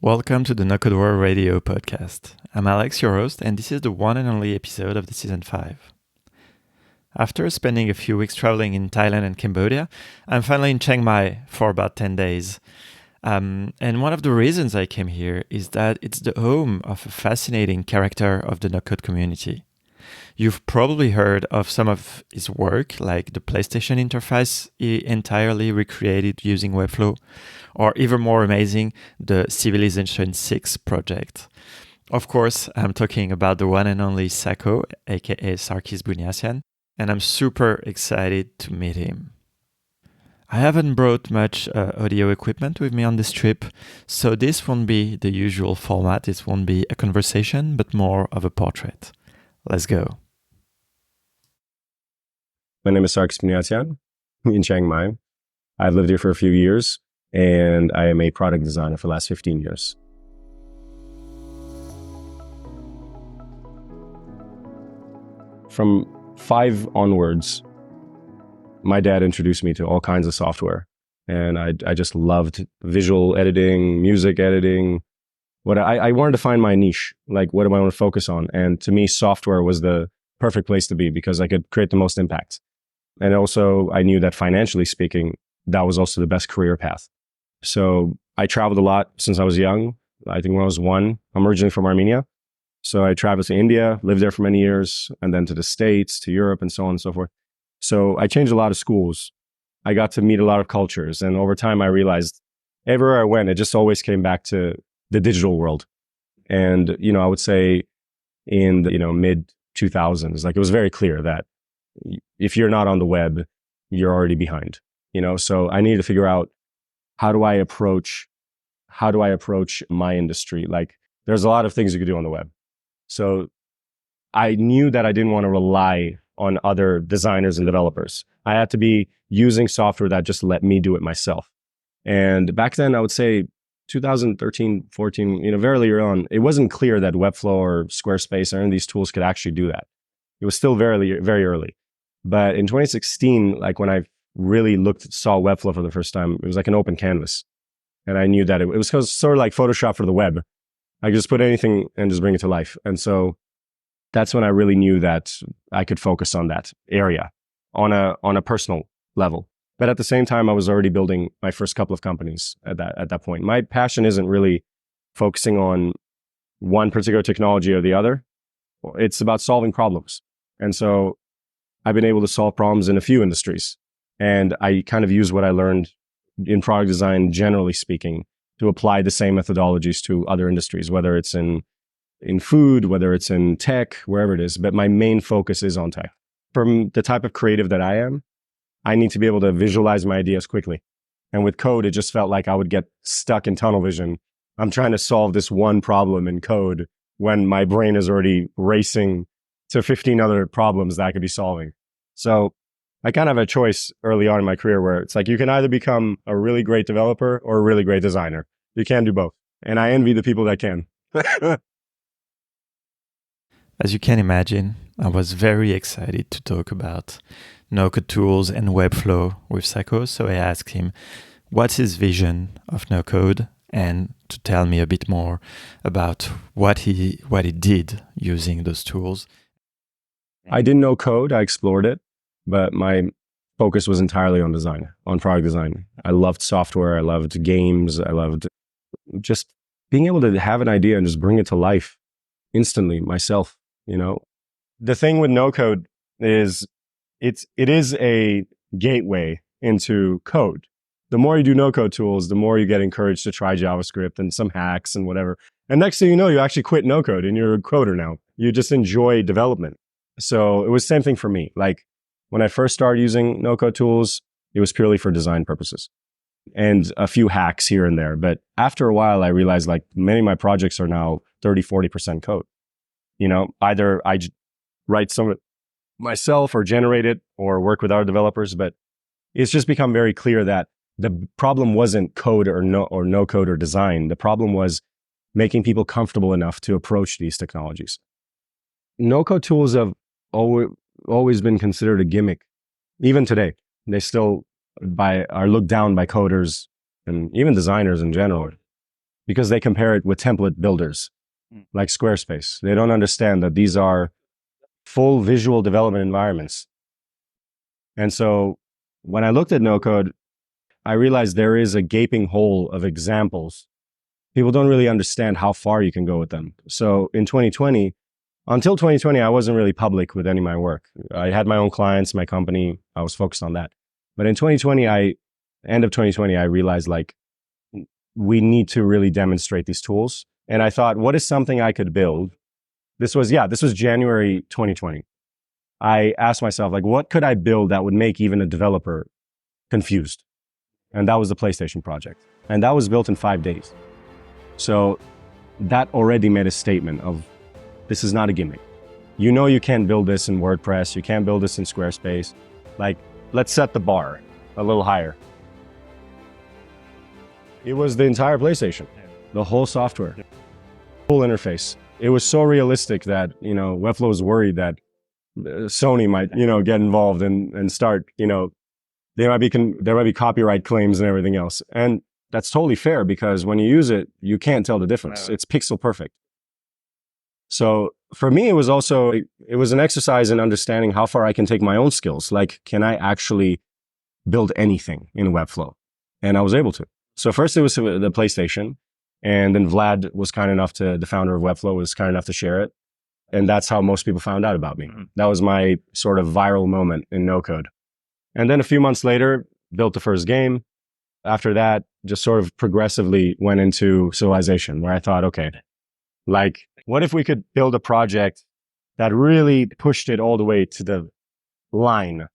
Welcome to the No Code World Radio podcast. I'm Alex, your host, and this is the one and only episode of the season 5. After spending a few weeks traveling in Thailand and Cambodia, I'm finally in Chiang Mai for about 10 days. And one of the reasons I came here is that it's the home of a fascinating character of the no-code community. You've probably heard of some of his work, like the PlayStation interface he entirely recreated using Webflow, or even more amazing, the Civilization 6 project. Of course, I'm talking about the one and only Sako, aka Sarkis, and I'm super excited to meet him. I haven't brought much audio equipment with me on this trip, so this won't be the usual format. It won't be a conversation, but more of a portrait. Let's go. My name is Sarkis in Chiang Mai. I've lived here for a few years, and I am a product designer for the last 15 years. From 5 onwards, my dad introduced me to all kinds of software, and I just loved visual editing, music editing. I wanted to find my niche, like what do I want to focus on? And to me, software was the perfect place to be because I could create the most impact. And also, I knew that financially speaking, that was also the best career path. So I traveled a lot since I was young. I think when I was 1, I'm originally from Armenia. So I traveled to India, lived there for many years, and then to the States, to Europe, and so on and so forth. So I changed a lot of schools. I got to meet a lot of cultures. And over time, I realized everywhere I went, it just always came back to the digital world. And, I would say in the, mid 2000s, like it was very clear that if you're not on the web, you're already behind, so I needed to figure out how do I approach my industry? Like there's a lot of things you could do on the web. So I knew that I didn't want to rely on other designers and developers. I had to be using software that just let me do it myself. And back then I would say 2013, 14, very early on, it wasn't clear that Webflow or Squarespace or any of these tools could actually do that. It was still very, very early. But in 2016, like when I really saw Webflow for the first time, it was like an open canvas. And I knew that it was sort of like Photoshop for the web. I could just put anything and just bring it to life. And so that's when I really knew that I could focus on that area on a personal level. But at the same time, I was already building my first couple of companies at that point. My passion isn't really focusing on one particular technology or the other. It's about solving problems. And so I've been able to solve problems in a few industries. And I kind of use what I learned in product design, generally speaking, to apply the same methodologies to other industries, whether it's in food, whether it's in tech, wherever it is. But my main focus is on tech. From the type of creative that I am, I need to be able to visualize my ideas quickly. And with code, it just felt like I would get stuck in tunnel vision. I'm trying to solve this one problem in code when my brain is already racing to 15 other problems that I could be solving. So I kind of have a choice early on in my career where it's like you can either become a really great developer or a really great designer. You can't do both. And I envy the people that can. As you can imagine, I was very excited to talk about no-code tools and Webflow with Sako, so I asked him what's his vision of no-code and to tell me a bit more about what he did using those tools. I didn't know code. I explored it, but my focus was entirely on design, on product design. I loved software. I loved games. I loved just being able to have an idea and just bring it to life instantly myself. The thing with no code is it is a gateway into code. The more you do no code tools, the more you get encouraged to try JavaScript and some hacks and whatever. And next thing you know, you actually quit no code and you're a coder now. You just enjoy development. So it was the same thing for me. Like when I first started using no code tools, it was purely for design purposes and a few hacks here and there. But after a while, I realized like many of my projects are now 30, 40% code. Either I write some of it myself or generate it or work with other developers. But it's just become very clear that the problem wasn't code or no code or design. The problem was making people comfortable enough to approach these technologies. No code tools have always been considered a gimmick. Even today, they still are looked down by coders and even designers in general. because they compare it with template builders like Squarespace. They don't understand that these are full visual development environments. And so when I looked at no code, I realized there is a gaping hole of examples. People don't really understand how far you can go with them. So in 2020, until 2020, I wasn't really public with any of my work. I had my own clients, my company. I was focused on that. But in 2020, end of 2020, I realized like we need to really demonstrate these tools. And I thought, what is something I could build? This was January 2020. I asked myself, like, what could I build that would make even a developer confused? And that was the PlayStation project. And that was built in 5 days. So that already made a statement of, this is not a gimmick. You know you can't build this in WordPress. You can't build this in Squarespace. Like, let's set the bar a little higher. It was the entire PlayStation, the whole software, full interface. It was so realistic that, Webflow was worried that Sony might, get involved and start, there might be copyright claims and everything else. And that's totally fair because when you use it, you can't tell the difference. It's pixel perfect. So for me, it was an exercise in understanding how far I can take my own skills. Like, can I actually build anything in Webflow? And I was able to. So first it was the PlayStation, and then Vlad was kind enough the founder of Webflow was kind enough to share it. And that's how most people found out about me. Mm-hmm. That was my sort of viral moment in no code. And then a few months later, built the first game. After that, just sort of progressively went into Civilization, where I thought, okay, like, what if we could build a project that really pushed it all the way to the line?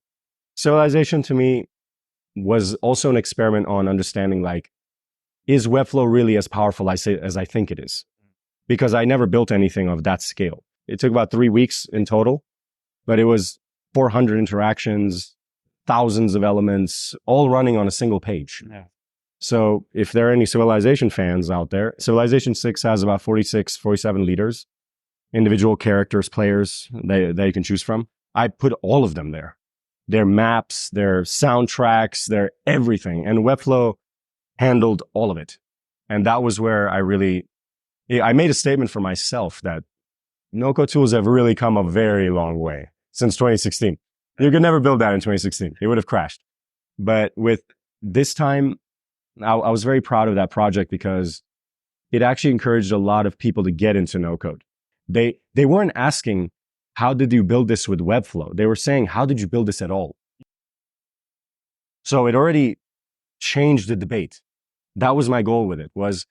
Civilization to me was also an experiment on understanding, like, is Webflow really as powerful as I think it is? Because I never built anything of that scale. It took about 3 weeks in total, but it was 400 interactions, thousands of elements, all running on a single page. Yeah. So if there are any Civilization fans out there, Civilization 6 has about 46, 47 leaders, individual characters, players that you can choose from. I put all of them there. Their maps, their soundtracks, their everything. And Webflow handled all of it. And that was where I made a statement for myself that no-code tools have really come a very long way since 2016. You could never build that in 2016. It would have crashed. But with this time, I was very proud of that project because it actually encouraged a lot of people to get into no-code. They weren't asking, how did you build this with Webflow? They were saying, how did you build this at all? So it already changed the debate. That was my goal with it, was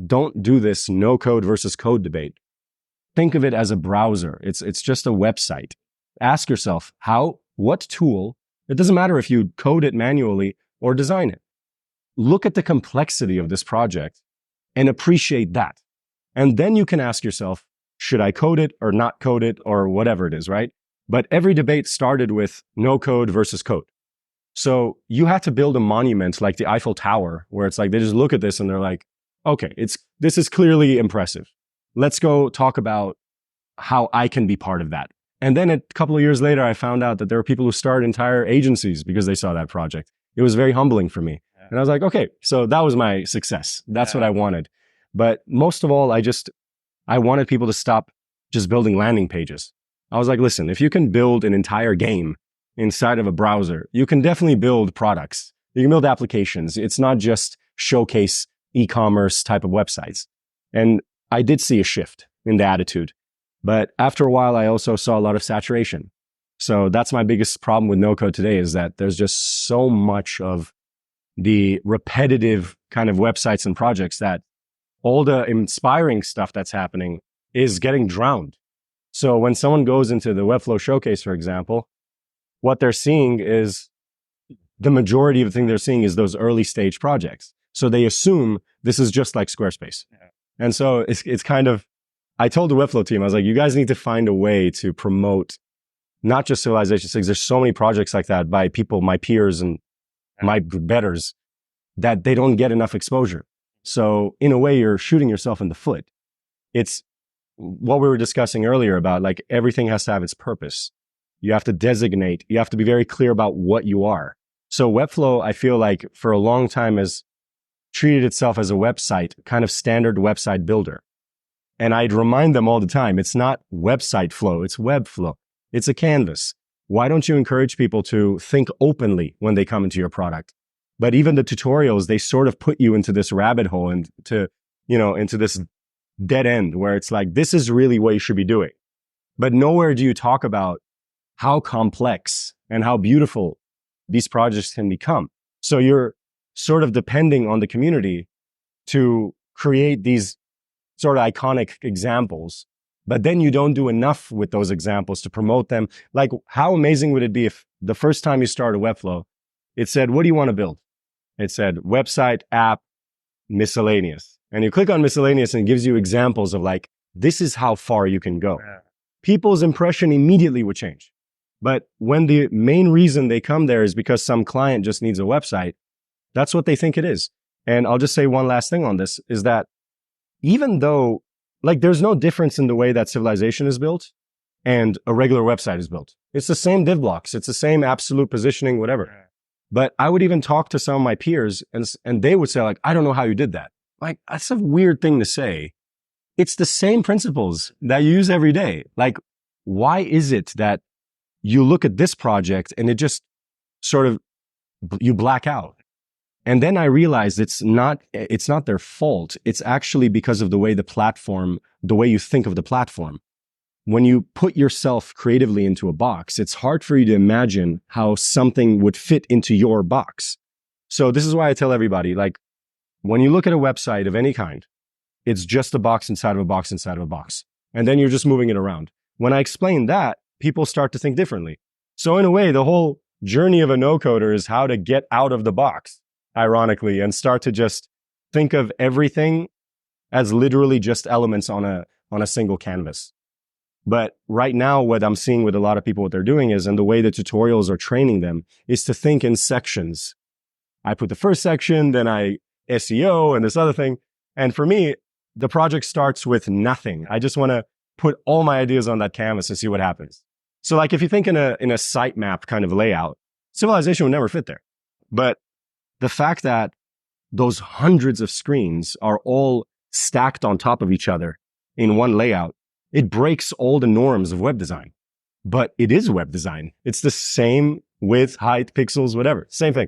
don't do this no-code versus code debate. Think of it as a browser. It's just a website. Ask yourself, what tool, it doesn't matter if you code it manually or design it. Look at the complexity of this project and appreciate that. And then you can ask yourself, should I code it or not code it or whatever it is, right? But every debate started with no code versus code. So you had to build a monument like the Eiffel Tower, where it's like they just look at this and they're like, okay, this is clearly impressive. Let's go talk about how I can be part of that. And then a couple of years later, I found out that there were people who started entire agencies because they saw that project. It was very humbling for me. And I was like, okay, so that was my success. That's what I wanted. But most of all, I wanted people to stop just building landing pages. I was like, listen, if you can build an entire game inside of a browser, you can definitely build products. You can build applications. It's not just showcase e-commerce type of websites. And I did see a shift in the attitude. But after a while, I also saw a lot of saturation. So that's my biggest problem with no-code today, is that there's just so much of the repetitive kind of websites and projects that all the inspiring stuff that's happening is getting drowned. So when someone goes into the Webflow showcase, for example, what they're seeing is the majority of the thing they're seeing is those early stage projects. So they assume this is just like Squarespace. Yeah. And so it's kind of, I told the Webflow team, I was like, you guys need to find a way to promote not just Civilization 6. There's so many projects like that by people, my peers and my betters, that they don't get enough exposure. So in a way, you're shooting yourself in the foot. It's what we were discussing earlier about, like, everything has to have its purpose. You have to designate, you have to be very clear about what you are. So Webflow, I feel like for a long time treated itself as a website, kind of standard website builder. And I'd remind them all the time, it's not website flow, it's Webflow. It's a canvas. Why don't you encourage people to think openly when they come into your product? But even the tutorials, they sort of put you into this rabbit hole and into this dead end where it's like, this is really what you should be doing. But nowhere do you talk about how complex and how beautiful these projects can become. So you're sort of depending on the community to create these sort of iconic examples, but then you don't do enough with those examples to promote them. Like, how amazing would it be if the first time you started Webflow, it said, what do you want to build? It said website, app, miscellaneous. And you click on miscellaneous and it gives you examples of like, this is how far you can go. Yeah. People's impression immediately would change. But when the main reason they come there is because some client just needs a website, that's what they think it is. And I'll just say one last thing on this is that even though, like, there's no difference in the way that Civilization is built and a regular website is built. It's the same div blocks. It's the same absolute positioning, whatever. But I would even talk to some of my peers and they would say, like, I don't know how you did that. Like, that's a weird thing to say. It's the same principles that you use every day. Like, why is it that you look at this project and it just sort of, you black out? And then I realized it's not their fault. It's actually because of the way the way you think of the platform. When you put yourself creatively into a box, it's hard for you to imagine how something would fit into your box. So this is why I tell everybody, like, when you look at a website of any kind, it's just a box inside of a box inside of a box. And then you're just moving it around. When I explain that, people start to think differently. So in a way, the whole journey of a no-coder is how to get out of the box, ironically, and start to just think of everything as literally just elements on a single canvas. But right now, what I'm seeing with a lot of people, what they're doing is, and the way the tutorials are training them, is to think in sections. I put the first section, then I SEO and this other thing. And for me, the project starts with nothing. I just want to put all my ideas on that canvas and see what happens. So like, if you think in a sitemap kind of layout, Civilization would never fit there. But the fact that those hundreds of screens are all stacked on top of each other in one layout, it breaks all the norms of web design. But it is web design. It's the same width, height, pixels, whatever. Same thing.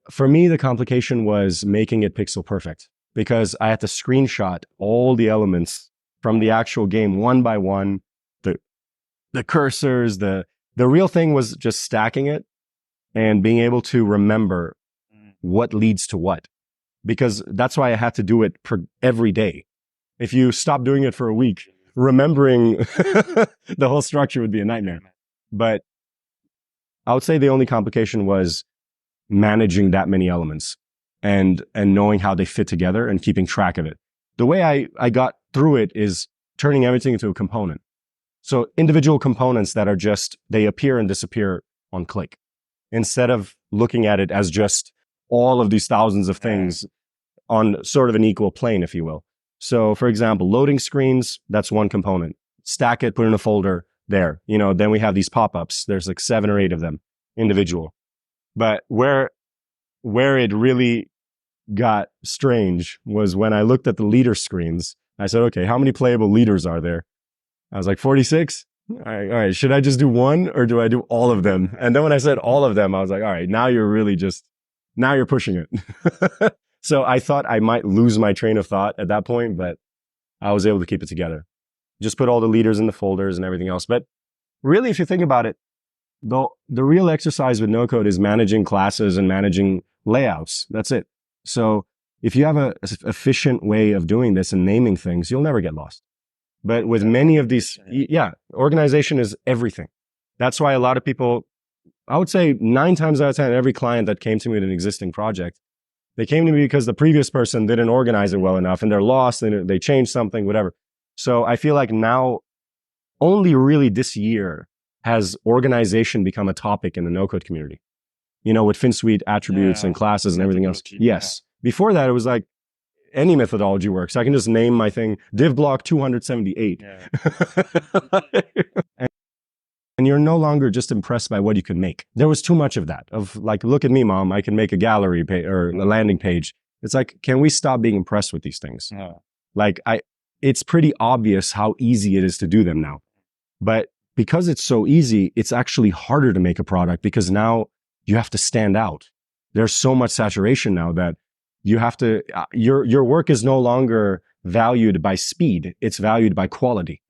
For me, the complication was making it pixel perfect because I had to screenshot all the elements from the actual game one by one. The cursors, the real thing was just stacking it and being able to remember what leads to what. Because that's why I had to do it every day. If you stop doing it for a week, remembering the whole structure would be a nightmare. But I would say the only complication was managing that many elements and knowing how they fit together and keeping track of it. The way I got through it is turning everything into a component. So individual components that are just, they appear and disappear on click, instead of looking at it as just all of these thousands of things on sort of an equal plane, if you will. So for example, loading screens, that's one component. Stack it, put in a folder there. Then we have these pop-ups. There's like 7 or 8 of them individual. But where it really got strange was when I looked at the leader screens. I said, okay, how many playable leaders are there? I was like, 46? All right, should I just do one or do I do all of them? And then when I said all of them, I was like, all right, now you're pushing it. So I thought I might lose my train of thought at that point, but I was able to keep it together. Just put all the leaders in the folders and everything else. But really, if you think about it, the real exercise with no code is managing classes and managing layouts. That's it. So if you have an efficient way of doing this and naming things, you'll never get lost. But with many of these, organization is everything. That's why a lot of people, I would say 9 times out of 10, every client that came to me with an existing project, they came to me because the previous person didn't organize it well enough and they're lost and they changed something, whatever. So I feel like now, only really this year, has organization become a topic in the no-code community. With FinSuite attributes and classes and everything else. Yes. Before that, it was like, any methodology works. I can just name my thing div block 278. And you're no longer just impressed by what you can make. There was too much of that, of like, look at me, mom, I can make a gallery page or a landing page. It's like, can we stop being impressed with these things? Yeah. Like it's pretty obvious how easy it is to do them now. But because it's so easy, it's actually harder to make a product because now you have to stand out. There's so much saturation now that you have to, your work is no longer valued by speed. It's valued by quality.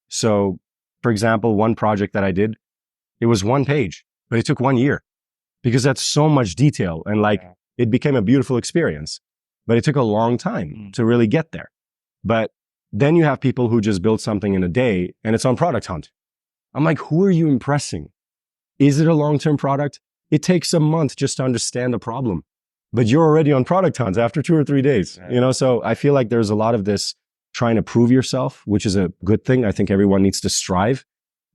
So for example, one project that I did, it was one page, but it took 1 year because that's so much detail and like it became a beautiful experience, but it took a long time to really get there. But then you have people who just build something in a day and it's on Product Hunt. I'm like, who are you impressing? Is it a long-term product? It takes a month just to understand the problem, but you're already on Product Hunt after 2 or 3 days, you know? So I feel like there's a lot of this trying to prove yourself, which is a good thing. I think everyone needs to strive.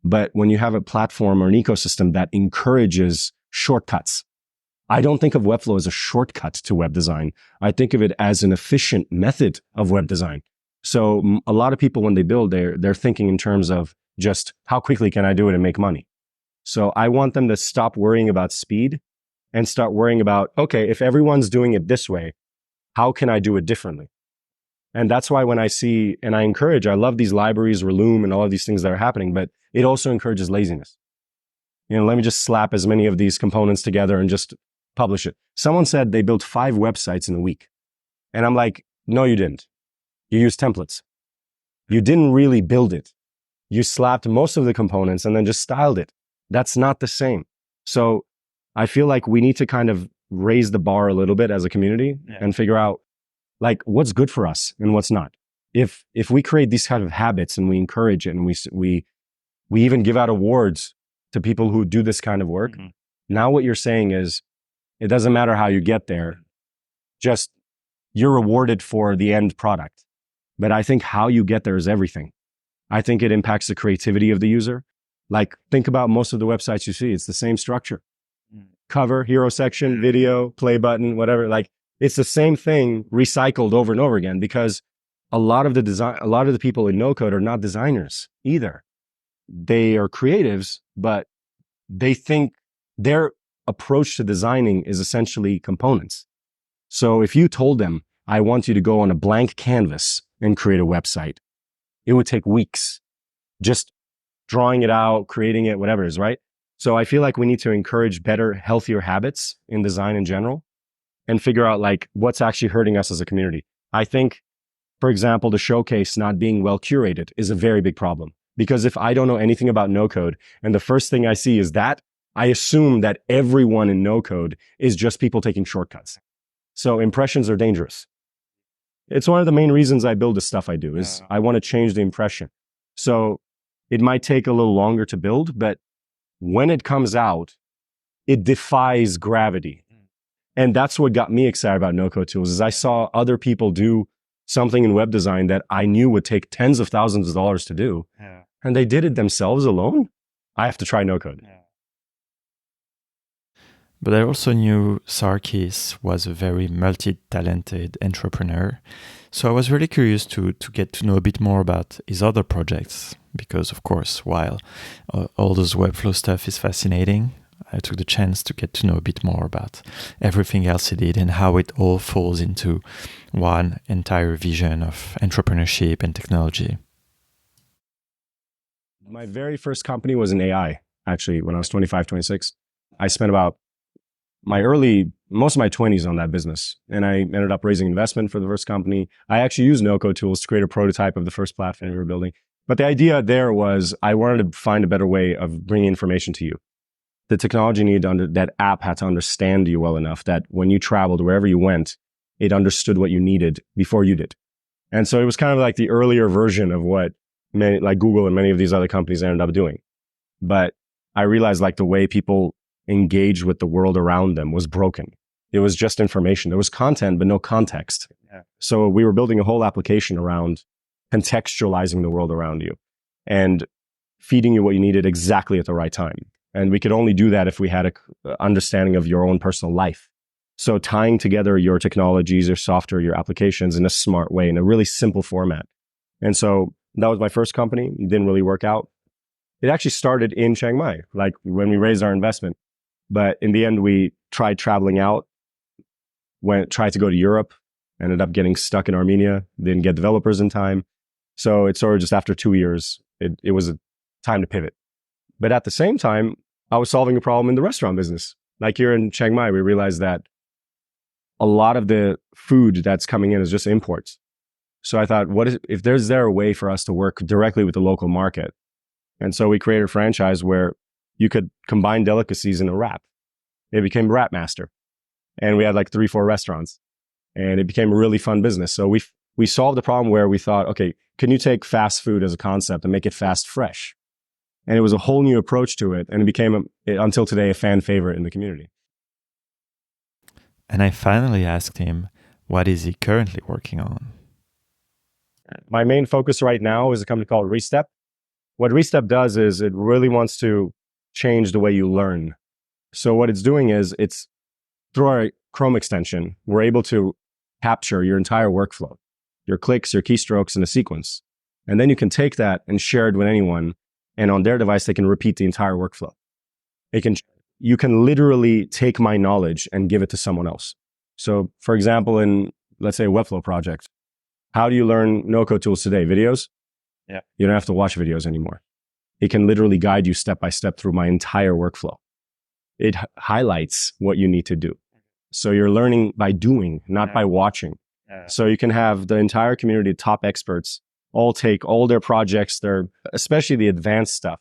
But when you have a platform or an ecosystem that encourages shortcuts, I don't think of Webflow as a shortcut to web design. I think of it as an efficient method of web design. So a lot of people, when they build, they're thinking in terms of just how quickly can I do it and make money? So I want them to stop worrying about speed and start worrying about, okay, if everyone's doing it this way, how can I do it differently? And that's why when I see, and I love these libraries, Reloom and all of these things that are happening, but it also encourages laziness. You know, let me just slap as many of these components together and just publish it. Someone said they built 5 websites in a week. And I'm like, no, you didn't. You used templates. You didn't really build it. You slapped most of the components and then just styled it. That's not the same. So I feel like we need to kind of raise the bar a little bit as a community and figure out like what's good for us and what's not. If we create these kind of habits and we encourage it and we even give out awards to people who do this kind of work, now what you're saying is it doesn't matter how you get there, just you're rewarded for the end product. But I think how you get there is everything. I think it impacts the creativity of the user. Like think about most of the websites you see, it's the same structure. Cover, hero section, video, play button, whatever. Like it's the same thing recycled over and over again because a lot of the people in no code are not designers either. They are creatives, but they think their approach to designing is essentially components. So if you told them, I want you to go on a blank canvas and create a website, it would take weeks just drawing it out, creating it, whatever it is, right? So I feel like we need to encourage better, healthier habits in design in general and figure out like what's actually hurting us as a community. I think, for example, the showcase not being well curated is a very big problem because if I don't know anything about no code and the first thing I see is that, I assume that everyone in no code is just people taking shortcuts. So impressions are dangerous. It's one of the main reasons I build the stuff I do is I want to change the impression. So it might take a little longer to build, but when it comes out, it defies gravity. And that's what got me excited about no-code tools is I saw other people do something in web design that I knew would take tens of thousands of dollars to do. And they did it themselves alone. I have to try no-code. But I also knew Sarkis was a very multi-talented entrepreneur. So I was really curious to get to know a bit more about his other projects because, of course, while all those Webflow stuff is fascinating, I took the chance to get to know a bit more about everything else he did and how it all falls into one entire vision of entrepreneurship and technology. My very first company was in AI, actually, when I was 25, 26. I spent about most of my 20s on that business. And I ended up raising investment for the first company. I actually used no-code tools to create a prototype of the first platform we were building. But the idea there was I wanted to find a better way of bringing information to you. The technology that app had to understand you well enough that when you traveled, wherever you went, it understood what you needed before you did. And so it was kind of like the earlier version of what like Google and many of these other companies ended up doing. But I realized like the way people engage with the world around them was broken. It was just information. There was content, but no context. So we were building a whole application around contextualizing the world around you and feeding you what you needed exactly at the right time. And we could only do that if we had an understanding of your own personal life. So tying together your technologies, your software, your applications in a smart way, in a really simple format. And so that was my first company. It didn't really work out. it actually started in Chiang Mai, like when we raised our investment. But in the end, we tried traveling out, tried to go to Europe, ended up getting stuck in Armenia, didn't get developers in time. So it's sort of just after 2 years, it was a time to pivot. But at the same time, I was solving a problem in the restaurant business. Like here in Chiang Mai, we realized that a lot of the food that's coming in is just imports. So I thought, if there's there a way for us to work directly with the local market? And so we created a franchise where you could combine delicacies in a wrap. It became Wrap Master. And we had like 3-4 restaurants. And it became a really fun business. So we solved the problem where we thought, okay, can you take fast food as a concept and make it fast fresh? And it was a whole new approach to it. And it became, until today, a fan favorite in the community. And I finally asked him, what is he currently working on? My main focus right now is a company called Restep. What Restep does is it really wants to change the way you learn. So what it's doing is it's through our Chrome extension, we're able to capture your entire workflow, your clicks, your keystrokes in a sequence. And then you can take that and share it with anyone. And on their device, they can repeat the entire workflow. You can literally take my knowledge and give it to someone else. So for example, in let's say a Webflow project, how do you learn no-code tools today? Videos? Yeah. You don't have to watch videos anymore. It can literally guide you step by step through my entire workflow. It highlights what you need to do. So you're learning by doing, not by watching. So you can have the entire community, top experts, all take all their projects, especially the advanced stuff,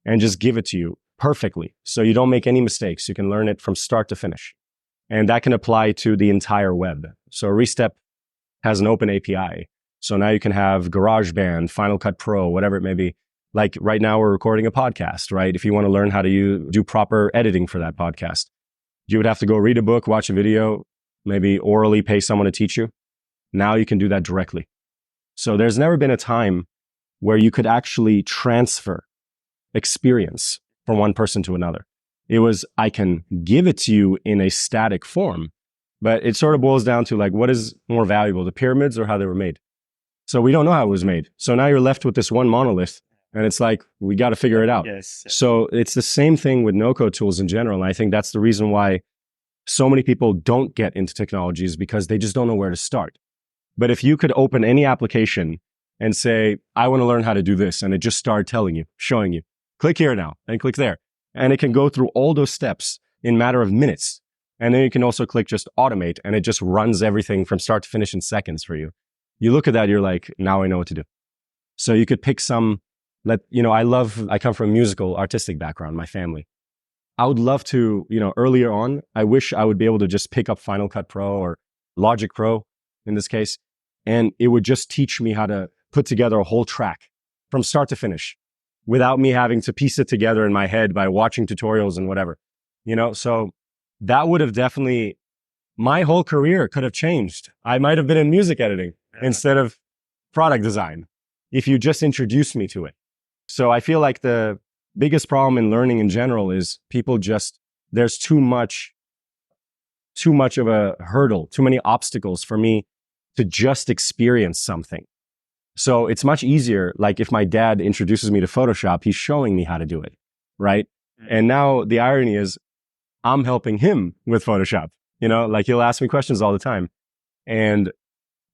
and just give it to you perfectly. So you don't make any mistakes. You can learn it from start to finish. And that can apply to the entire web. So Restep has an open API. So now you can have GarageBand, Final Cut Pro, whatever it may be. Like right now we're recording a podcast, right? If you want to learn how to do proper editing for that podcast, you would have to go read a book, watch a video, maybe orally pay someone to teach you. Now you can do that directly. So there's never been a time where you could actually transfer experience from one person to another. It was, I can give it to you in a static form, but it sort of boils down to like, what is more valuable, the pyramids or how they were made? So we don't know how it was made. So now you're left with this one monolith and it's like, we got to figure it out. Yes. So it's the same thing with no-code tools in general. And I think that's the reason why so many people don't get into technologies, because they just don't know where to start. But if you could open any application and say, I want to learn how to do this, and it just started telling you, showing you, click here now and click there. And it can go through all those steps in a matter of minutes. And then you can also click just automate, and it just runs everything from start to finish in seconds for you. You look at that, you're like, now I know what to do. So you could pick I come from a musical, artistic background, my family. I would love to, earlier on, I wish I would be able to just pick up Final Cut Pro or Logic Pro in this case, and it would just teach me how to put together a whole track from start to finish without me having to piece it together in my head by watching tutorials and whatever, so that would have definitely, my whole career could have changed. I might have been in music editing instead of product design if you just introduced me to it. So I feel like the biggest problem in learning in general is there's too much of a hurdle, too many obstacles for me to just experience something. So it's much easier. Like if my dad introduces me to Photoshop, he's showing me how to do it, right? And now the irony is I'm helping him with Photoshop. Like he'll ask me questions all the time. And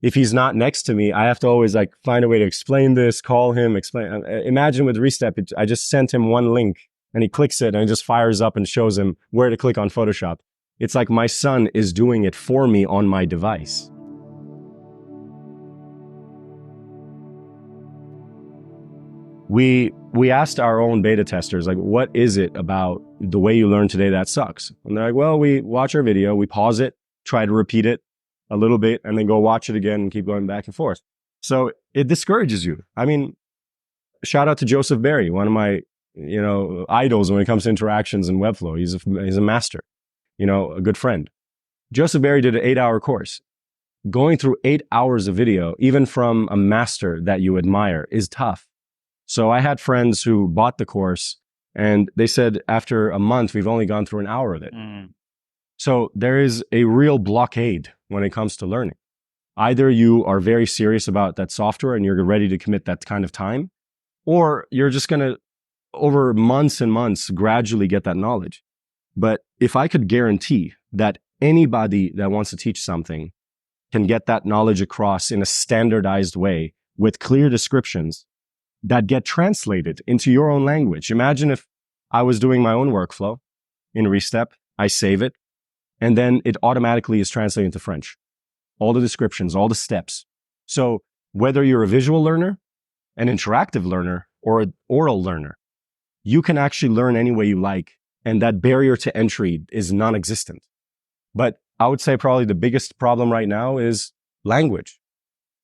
if he's not next to me, I have to always like find a way to explain this, call him, explain. Imagine with Restep, I just sent him one link and he clicks it and it just fires up and shows him where to click on Photoshop. It's like my son is doing it for me on my device. We asked our own beta testers, like, what is it about the way you learn today that sucks? And they're like, well, we watch our video, we pause it, try to repeat it a little bit, and then go watch it again and keep going back and forth. So it discourages you. I mean, shout out to Joseph Berry, one of my, idols when it comes to interactions in Webflow. He's a master, a good friend. Joseph Berry did an 8-hour course. Going through 8 hours of video, even from a master that you admire, is tough. So I had friends who bought the course and they said after a month, we've only gone through an hour of it. So there is a real blockade when it comes to learning. Either you are very serious about that software and you're ready to commit that kind of time, or you're just going to over months and months, gradually get that knowledge. But if I could guarantee that anybody that wants to teach something can get that knowledge across in a standardized way with clear descriptions that get translated into your own language. Imagine if I was doing my own workflow in Restep, I save it, and then it automatically is translated into French. All the descriptions, all the steps. So whether you're a visual learner, an interactive learner, or an oral learner, you can actually learn any way you like. And that barrier to entry is non-existent. But I would say probably the biggest problem right now is language,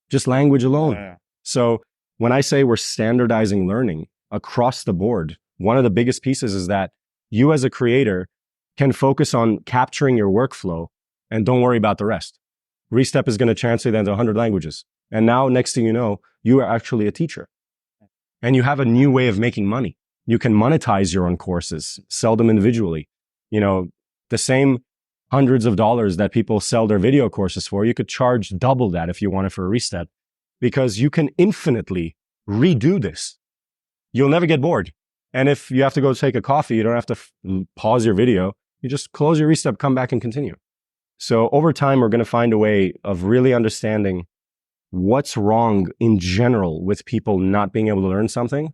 just language alone. Yeah. So when I say we're standardizing learning across the board, one of the biggest pieces is that you as a creator can focus on capturing your workflow and don't worry about the rest. Restep is going to translate that into 100 languages. And now, next thing you know, you are actually a teacher. And you have a new way of making money. You can monetize your own courses, sell them individually. You know, the same hundreds of dollars that people sell their video courses for, you could charge double that if you want it for a Restep, because you can infinitely redo this. You'll never get bored. And if you have to go take a coffee, you don't have to pause your video. You just close your Restep, come back and continue. So over time, we're going to find a way of really understanding what's wrong in general with people not being able to learn something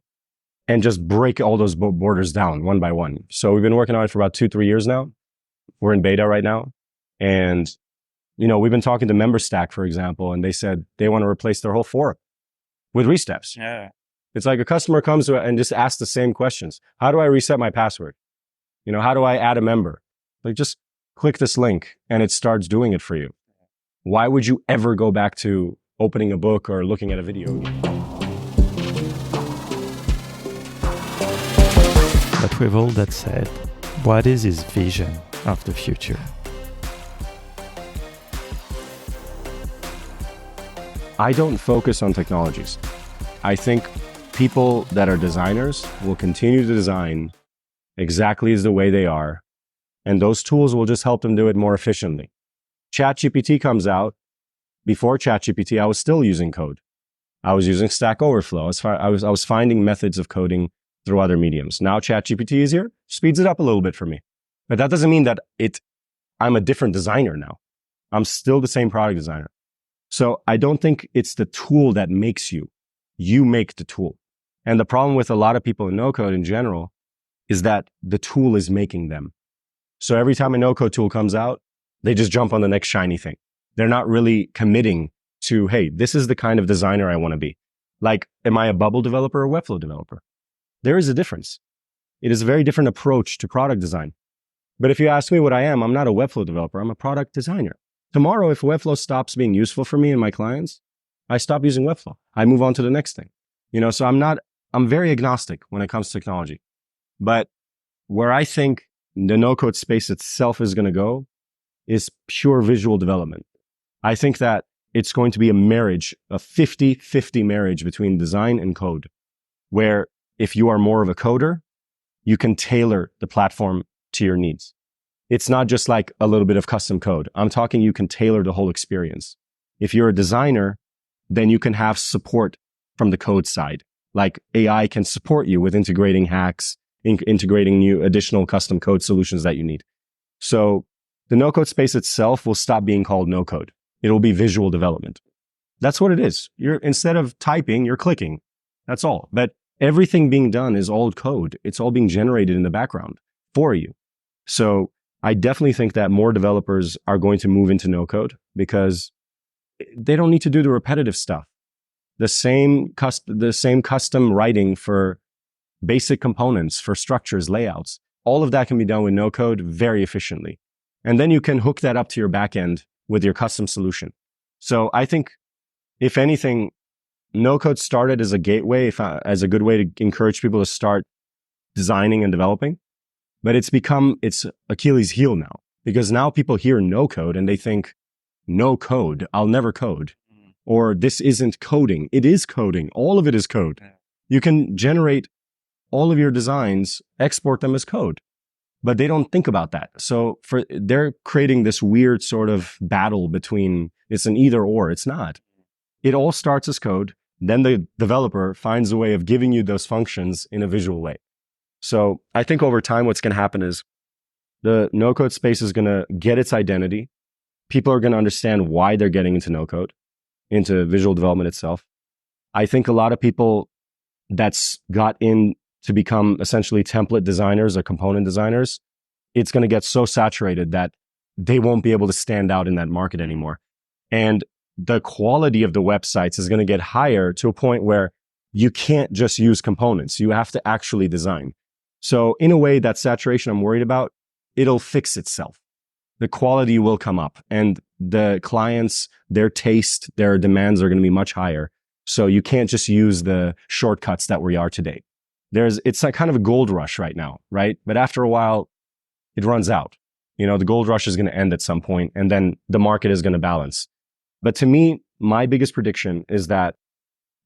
and just break all those borders down one by one. So we've been working on it for about 2-3 years now. We're in beta right now. And, you know, we've been talking to MemberStack, for example, and they said they want to replace their whole forum with Resteps. Yeah. It's like a customer comes to and just asks the same questions. How do I reset my password? You know, how do I add a member? Like, just click this link and it starts doing it for you. Why would you ever go back to opening a book or looking at a video? But with all that said, what is his vision of the future? I don't focus on technologies. I think people that are designers will continue to design exactly as the way they are, and those tools will just help them do it more efficiently. ChatGPT comes out. Before ChatGPT, I was still using code. I was using Stack Overflow. I was finding methods of coding through other mediums. Now ChatGPT is here, speeds it up a little bit for me. But that doesn't mean that I'm a different designer now. I'm still the same product designer. So I don't think it's the tool that makes you. You make the tool. And the problem with a lot of people in no-code in general is that the tool is making them. So every time a no-code tool comes out, they just jump on the next shiny thing. They're not really committing to, hey, this is the kind of designer I want to be. Like, am I a Bubble developer or Webflow developer? There is a difference. It is a very different approach to product design. But if you ask me what I am, I'm not a Webflow developer. I'm a product designer. Tomorrow, if Webflow stops being useful for me and my clients, I stop using Webflow. I move on to the next thing. You know, so I'm very agnostic when it comes to technology. But where I think the no-code space itself is going to go is pure visual development. I think that it's going to be a marriage, a 50-50 marriage between design and code, where if you are more of a coder, you can tailor the platform to your needs. It's not just like a little bit of custom code. I'm talking you can tailor the whole experience. If you're a designer, then you can have support from the code side. Like AI can support you with integrating hacks, integrating new additional custom code solutions that you need. So the no-code space itself will stop being called no-code. It'll be visual development. That's what it is. Instead of typing, you're clicking. That's all. But everything being done is all code. It's all being generated in the background for you. So I definitely think that more developers are going to move into no-code because they don't need to do the repetitive stuff. The same custom writing for basic components, for structures, layouts, all of that can be done with no-code very efficiently. And then you can hook that up to your backend with your custom solution. So I think, if anything, no-code started as a gateway, as a good way to encourage people to start designing and developing. But it's become its Achilles heel now, because now people hear no-code and they think, no code, I'll never code. Or this isn't coding. It is coding. All of it is code. You can generate all of your designs, export them as code. But they don't think about that. So they're creating this weird sort of battle between, it's an either or. It's not. It all starts as code. Then the developer finds a way of giving you those functions in a visual way. So I think over time, what's going to happen is the no code space is going to get its identity. People are going to understand why they're getting into no code, into visual development itself. I think a lot of people that's got in to become essentially template designers or component designers, it's going to get so saturated that they won't be able to stand out in that market anymore. And the quality of the websites is going to get higher to a point where you can't just use components. You have to actually design. So in a way, that saturation I'm worried about, it'll fix itself. The quality will come up and the clients, their taste, their demands are going to be much higher. So you can't just use the shortcuts that we are today. It's like kind of a gold rush right now, right? But after a while, it runs out. The gold rush is going to end at some point and then the market is going to balance. But to me, my biggest prediction is that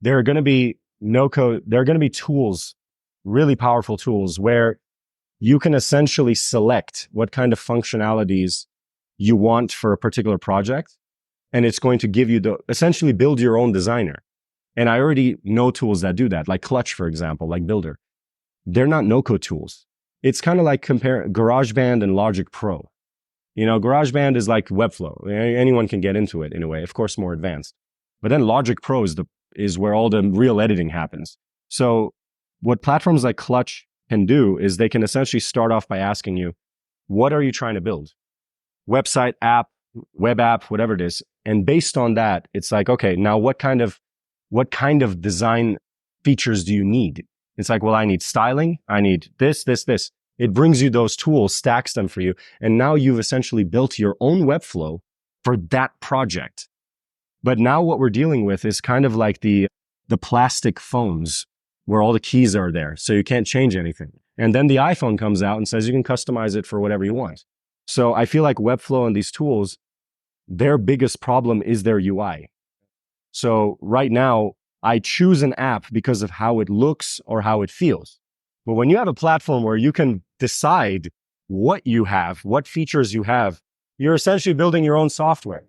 there are going to be there are going to be tools, really powerful tools where you can essentially select what kind of functionalities you want for a particular project. And it's going to give you essentially build your own designer. And I already know tools that do that, like Clutch, for example, like Builder. They're not no-code tools. It's kind of like compare GarageBand and Logic Pro. GarageBand is like Webflow. Anyone can get into it in a way, of course, more advanced. But then Logic Pro is where all the real editing happens. So what platforms like Clutch can do is they can essentially start off by asking you, what are you trying to build? Website, app, web app, whatever it is. And based on that, it's like, okay, now what kind of design features do you need? It's like, well, I need styling. I need this. It brings you those tools, stacks them for you. And now you've essentially built your own Webflow for that project. But now what we're dealing with is kind of like the plastic phones where all the keys are there. So you can't change anything. And then the iPhone comes out and says you can customize it for whatever you want. So I feel like Webflow and these tools, their biggest problem is their UI. So right now, I choose an app because of how it looks or how it feels. But when you have a platform where you can decide what you have, what features you have, you're essentially building your own software.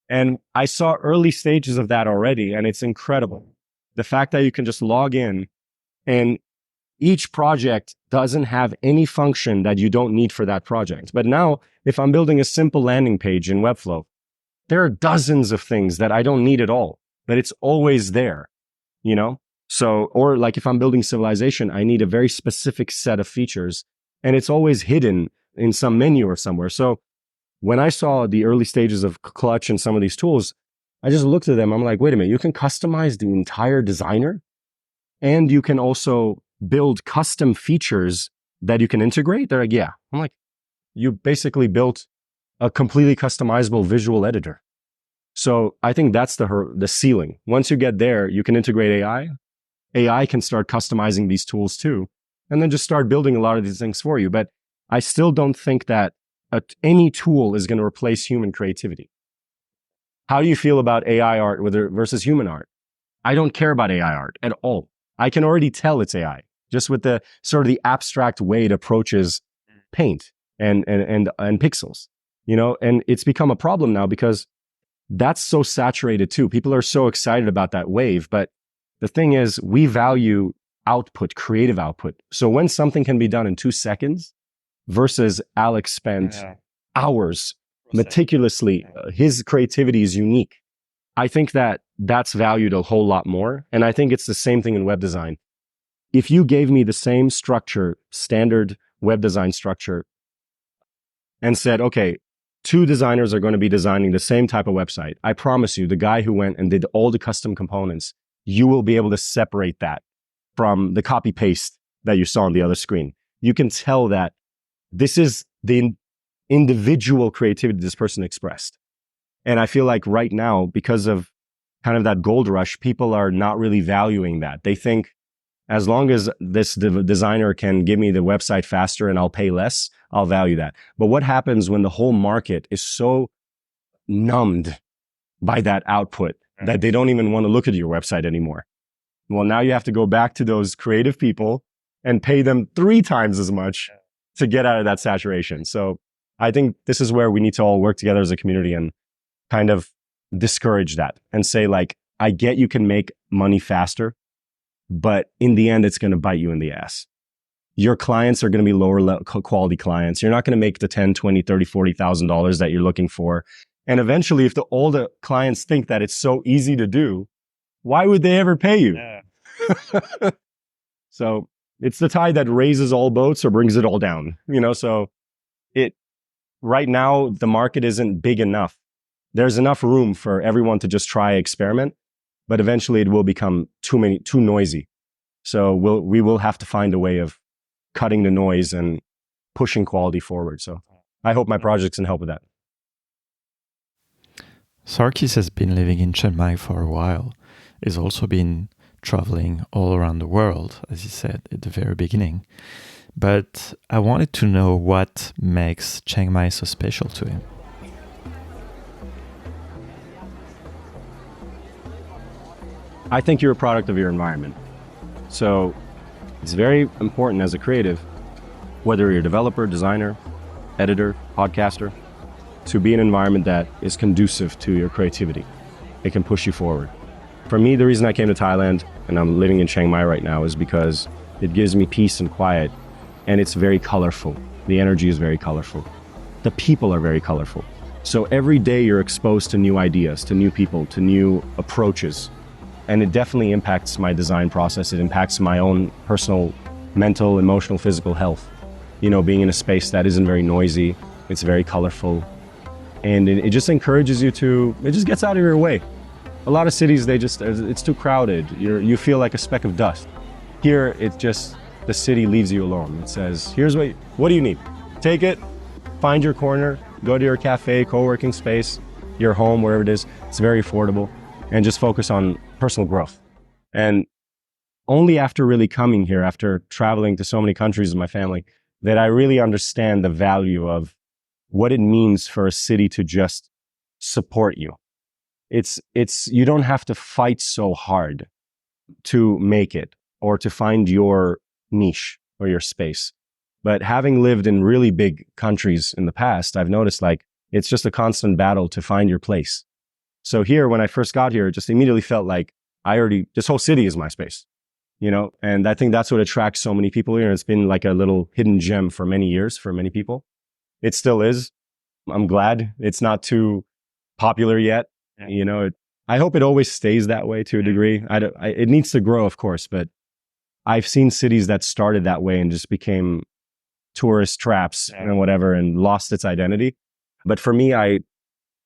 And I saw early stages of that already, and it's incredible. The fact that you can just log in and each project doesn't have any function that you don't need for that project. But now, if I'm building a simple landing page in Webflow, there are dozens of things that I don't need at all, but it's always there, So, or like if I'm building Civilization, I need a very specific set of features and it's always hidden in some menu or somewhere. So when I saw the early stages of Clutch and some of these tools, I just looked at them. I'm like, wait a minute, you can customize the entire designer and you can also build custom features that you can integrate. They're like, yeah. I'm like, you basically built a completely customizable visual editor. So I think that's the ceiling. Once you get there, you can integrate AI. AI can start customizing these tools too, and then just start building a lot of these things for you. But I still don't think that any tool is going to replace human creativity. How do you feel about AI art versus human art? I don't care about AI art at all. I can already tell it's AI just with the sort of the abstract way it approaches paint and pixels, and it's become a problem now because that's so saturated too. People are so excited about that wave. But the thing is, we value output, creative output. So when something can be done in 2 seconds versus Alex spent hours meticulously, his creativity is unique. I think that that's valued a whole lot more. And I think it's the same thing in web design. If you gave me the same structure, standard web design structure, and said, okay, 2 designers are going to be designing the same type of website. I promise you, the guy who went and did all the custom components, you will be able to separate that from the copy paste that you saw on the other screen. You can tell that this is the individual creativity this person expressed. And I feel like right now, because of kind of that gold rush, people are not really valuing that. They think as long as this designer can give me the website faster and I'll pay less, I'll value that. But what happens when the whole market is so numbed by that output that they don't even want to look at your website anymore? Well, now you have to go back to those creative people and pay them 3 times as much to get out of that saturation. So I think this is where we need to all work together as a community and kind of discourage that and say, like, I get you can make money faster, but in the end, it's going to bite you in the ass. Your clients are going to be lower quality clients. You're not going to make the 10, 20, 30, $40,000 that you're looking for. And eventually, if all the clients think that it's so easy to do, why would they ever pay you? Yeah. So it's the tide that raises all boats or brings it all down, so right now, the market isn't big enough. There's enough room for everyone to just try experiment, but eventually it will become too noisy. So we will have to find a way of cutting the noise and pushing quality forward. So I hope my projects can help with that. Sarkis has been living in Chiang Mai for a while. He's also been traveling all around the world, as he said at the very beginning. But I wanted to know what makes Chiang Mai so special to him. I think you're a product of your environment. So it's very important as a creative, whether you're a developer, designer, editor, podcaster, to be an environment that is conducive to your creativity. It can push you forward. For me, the reason I came to Thailand and I'm living in Chiang Mai right now is because it gives me peace and quiet. And it's very colorful. The energy is very colorful. The people are very colorful. So every day you're exposed to new ideas, to new people, to new approaches. And it definitely impacts my design process. It impacts my own personal, mental, emotional, physical health. Being in a space that isn't very noisy, it's very colorful. And it just encourages you it just gets out of your way. A lot of cities, it's too crowded. You feel like a speck of dust. Here, it's just, the city leaves you alone. It says, here's what do you need? Take it, find your corner, go to your cafe, co-working space, your home, wherever it is. It's very affordable, and just focus on personal growth. And only after really coming here, after traveling to so many countries with my family, that I really understand the value of what it means for a city to just support you. You don't have to fight so hard to make it or to find your niche or your space. But having lived in really big countries in the past, I've noticed it's just a constant battle to find your place. So here, when I first got here, it just immediately felt like this whole city is my space, and I think that's what attracts so many people here. It's been like a little hidden gem for many years for many people. It still is. I'm glad it's not too popular yet. Yeah. I hope it always stays that way to a degree. It needs to grow, of course, but I've seen cities that started that way and just became tourist traps and whatever and lost its identity. But for me, I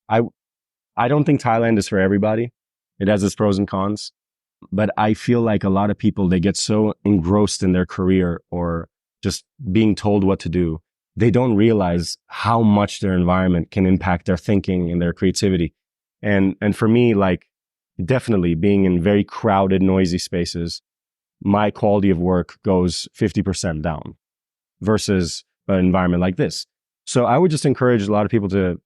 don't think Thailand is for everybody. It has its pros and cons. But I feel like a lot of people, they get so engrossed in their career or just being told what to do. They don't realize how much their environment can impact their thinking and their creativity. And for me, definitely being in very crowded, noisy spaces, my quality of work goes 50% down versus an environment like this. So I would just encourage a lot of people to,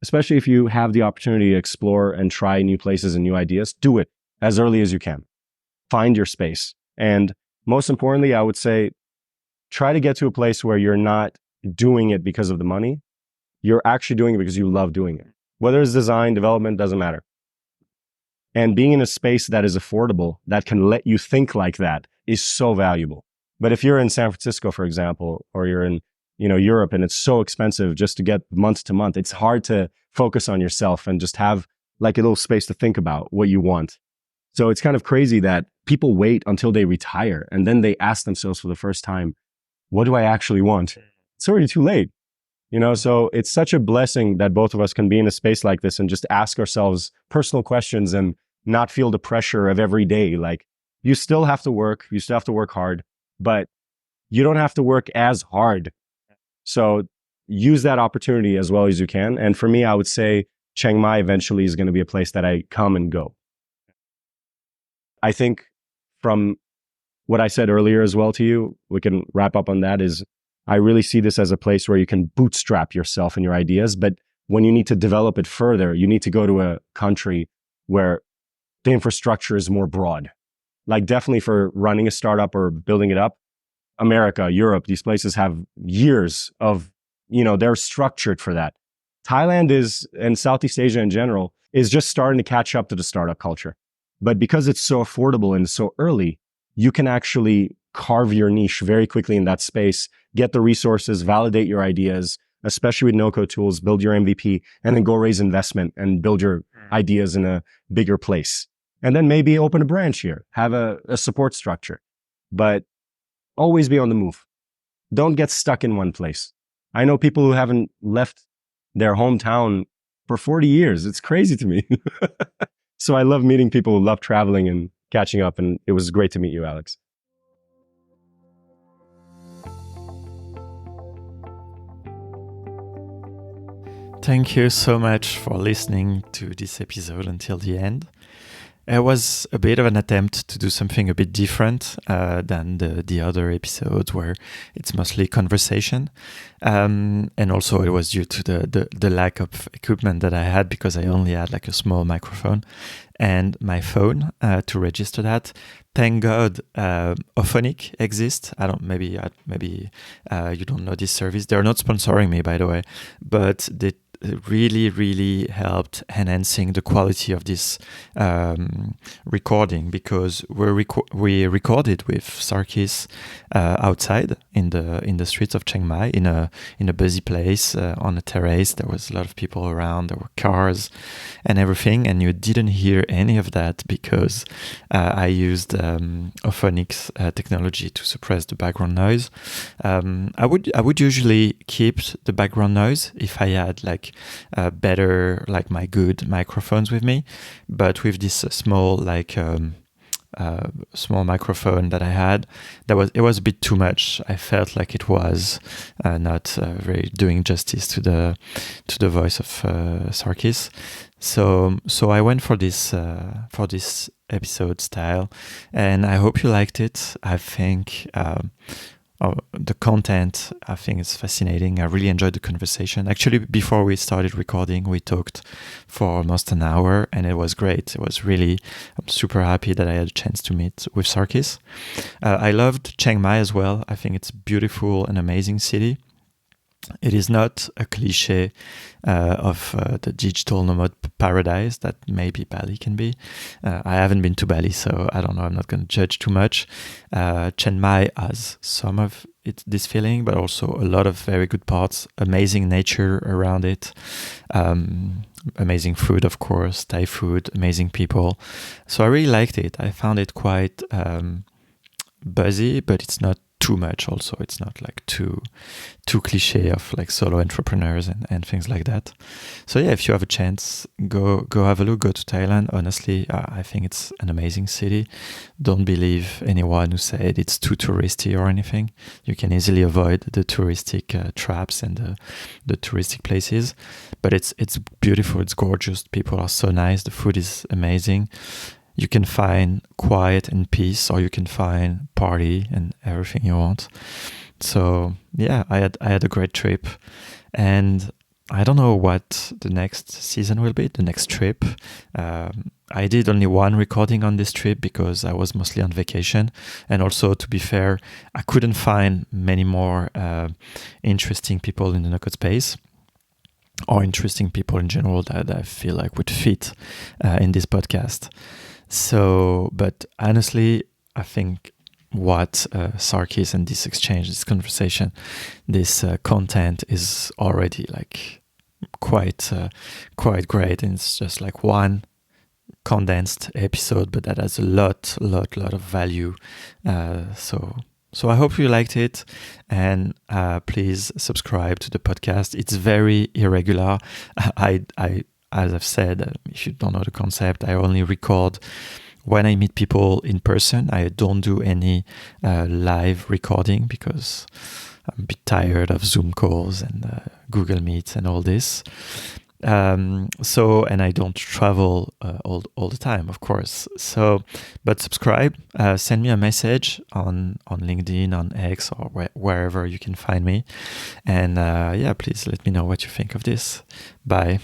especially if you have the opportunity to explore and try new places and new ideas, do it as early as you can. Find your space. And most importantly, I would say, try to get to a place where you're not doing it because of the money. You're actually doing it because you love doing it. Whether it's design, development, doesn't matter. And being in a space that is affordable, that can let you think like that, is so valuable. But if you're in San Francisco, for example, or you're in Europe, and it's so expensive just to get month to month, it's hard to focus on yourself and just have a little space to think about what you want. So it's kind of crazy that people wait until they retire and then they ask themselves for the first time, what do I actually want? It's already too late. So it's such a blessing that both of us can be in a space like this and just ask ourselves personal questions and not feel the pressure of every day. You still have to work, hard, but you don't have to work as hard. So use that opportunity as well as you can. And for me, I would say Chiang Mai eventually is going to be a place that I come and go. I think from what I said earlier as well to you, we can wrap up on that, is I really see this as a place where you can bootstrap yourself and your ideas. But when you need to develop it further, you need to go to a country where the infrastructure is more broad. Definitely for running a startup or building it up, America, Europe, these places have years of, they're structured for that. Thailand and Southeast Asia in general, is just starting to catch up to the startup culture. But because it's so affordable and so early, you can actually carve your niche very quickly in that space, get the resources, validate your ideas, especially with no-code tools, build your MVP, and then go raise investment and build your ideas in a bigger place. And then maybe open a branch here, have a support structure, but always be on the move. Don't get stuck in one place. I know people who haven't left their hometown for 40 years. It's crazy to me. So I love meeting people who love traveling and catching up. And it was great to meet you, Alex. Thank you so much for listening to this episode until the end. It was a bit of an attempt to do something a bit different than the other episodes where it's mostly conversation. And also it was due to the lack of equipment that I had, because I only had like a small microphone and my phone to register that. Thank God, Auphonic exists. Maybe you don't know this service. They're not sponsoring me, by the way, but they really helped enhancing the quality of this recording, because we recorded with Sarkis outside in the streets of Chiang Mai in a busy place on a terrace. There was a lot of people around. There were cars and everything, and you didn't hear any of that because I used Auphonic's technology to suppress the background noise. I would usually keep the background noise if I had like better, like my good microphones with me, but with this small small microphone that I had, it was a bit too much. I felt like it was not very doing justice to the voice of Sarkis. So I went for this episode style, and I hope you liked it. I think the content, I think, is fascinating. I really enjoyed the conversation. Actually, before we started recording, we talked for almost an hour, and it was great. I'm super happy that I had a chance to meet with Sarkis. I loved Chiang Mai as well. I think it's a beautiful and amazing city. It is not a cliche of the digital nomad paradise that maybe Bali can be. I haven't been to Bali, so I don't know. I'm not going to judge too much. Chiang Mai has some of this feeling, but also a lot of very good parts. Amazing nature around it. Amazing food, of course. Thai food. Amazing people. So I really liked it. I found it quite buzzy, but it's not too much also. It's not like too cliche of like solo entrepreneurs and things like that. So yeah, if you have a chance, go have a look, go to Thailand. Honestly, I think it's an amazing city. Don't believe anyone who said it's too touristy or anything. You can easily avoid the touristic traps and the touristic places, but it's beautiful, it's gorgeous. People are so nice, the food is amazing. You can find quiet and peace, or you can find party and everything you want. So yeah, I had a great trip, and I don't know what the next season will be, the next trip. I did only one recording on this trip because I was mostly on vacation, and also, to be fair, I couldn't find many more interesting people in the no-code space, or interesting people in general that I feel like would fit in this podcast. So, but honestly, I think what Sarkis and this exchange, this conversation, this content is already like quite great, and it's just like one condensed episode, but that has a lot of value. So I hope you liked it, and please subscribe to the podcast. It's very irregular. As I've said, if you don't know the concept, I only record when I meet people in person. I don't do any live recording because I'm a bit tired of Zoom calls and Google Meets and all this. And I don't travel all the time, of course. So, but subscribe, send me a message on LinkedIn, on X, or wherever you can find me. And yeah, please let me know what you think of this. Bye.